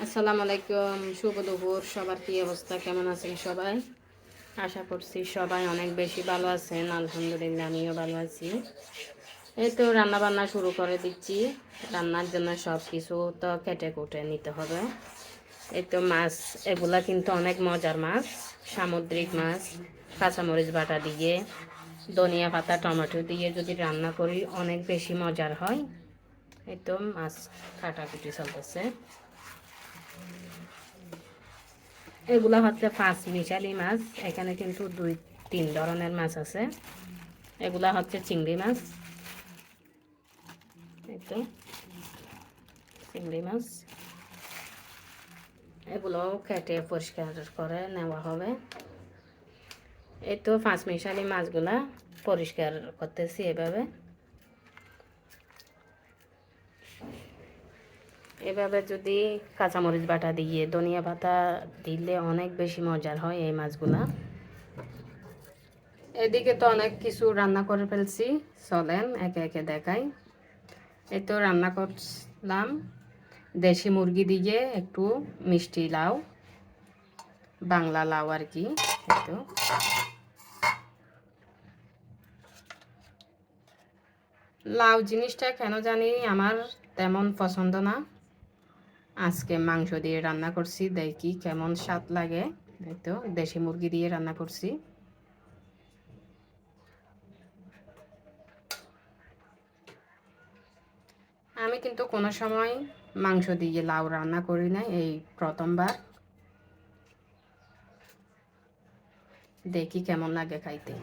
আসসালামু আলাইকুম, শুভ দুপুর। সবার কি অবস্থা, কেমন আছেন সবাই? আশা করছি সবাই অনেক বেশি ভালো আছেন। আলহামদুলিল্লাহ, আমিও ভালো আছি। এই তো রান্না বান্না শুরু করে দিচ্ছি। রান্নার জন্য সব কিছু তো কেটে কুটে নিতে হবে। এই তো মাছ, এগুলা কিন্তু অনেক মজার মাছ, সামুদ্রিক মাছ। কাঁচামরিচ বাটা দিয়ে, ধনিয়া পাতা, টমেটো দিয়ে যদি রান্না করি অনেক বেশি মজার হয়। এই তো মাছ কাটাকুটি চলতেছে। এগুলা হচ্ছে পাঁচ মিশালি মাছ। এখানে কিন্তু দুই তিন ধরনের মাছ আছে। এগুলা হচ্ছে চিংড়ি মাছ। এই তো চিংড়ি মাছ, এগুলোও কেটে পরিষ্কার করে নেওয়া হবে। এই তো পাঁচ মিশালি মাছগুলা পরিষ্কার করতেছি এভাবে। এভাবে যদি কাঁচামরিচ বাটা দিয়ে, ধনিয়া পাতা দিলে অনেক বেশি মজার হয় এই মাছগুলা। এদিকে তো অনেক কিছু রান্না করে ফেলছি, চলেন একে একে দেখাই। এই তো রান্না করলাম দেশি মুরগি দিয়ে একটু মিষ্টি লাউ, বাংলা লাউ আর কি। এই তো লাউ জিনিসটা কেন জানি আমার তেমন পছন্দ না। আজকে মাংস দিয়ে রান্না করছি, দেখি কেমন স্বাদ লাগে। এই তো দেশি মুরগি দিয়ে রান্না করছি। আমি কিন্তু কোনো সময় মাংস দিয়ে লাউ রান্না করি না, এই প্রথমবার। দেখি কেমন লাগে খাইতে।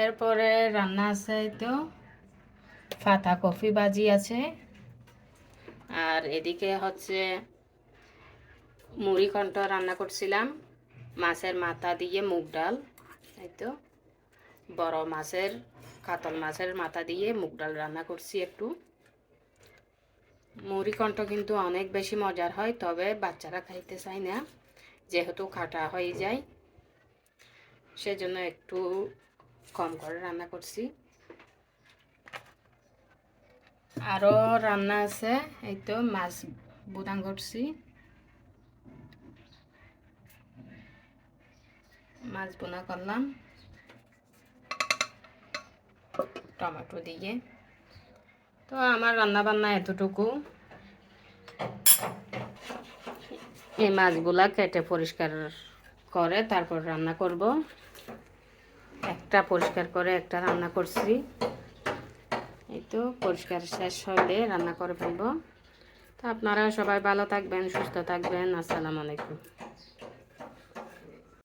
এরপরে রান্না আছে তো পাতা কফি ভাজি আছে, আর এদিকে হচ্ছে মুড়ি ঘন্ট রান্না করছিলাম মাছের মাথা দিয়ে মুগ ডাল। এই তো বড় মাছের, কাতল মাছের মাথা দিয়ে মুগ ডাল রান্না করছি একটু। মুড়ি ঘন্ট কিন্তু অনেক বেশি মজার হয়, তবে বাচ্চারা খাইতে চায় না, যেহেতু খাটা হয়ে যায়, সেজন্য একটু কম করে রান্না করছি। আরও রান্না আছে, এই তো মাছ বুদাং করছি, মাছ বোনা করলাম টমেটো দিয়ে। তো আমার রান্না বান্না এতটুকু। এই মাছগুলা কেটে পরিষ্কার করে তারপর রান্না করব। একটা পরিষ্কার করে একটা রান্না করছি। এই তো পরিষ্কার শেষ হলে রান্না করে ফেলবো। তো আপনারা সবাই ভালো থাকবেন, সুস্থ থাকবেন। আসসালামু আলাইকুম।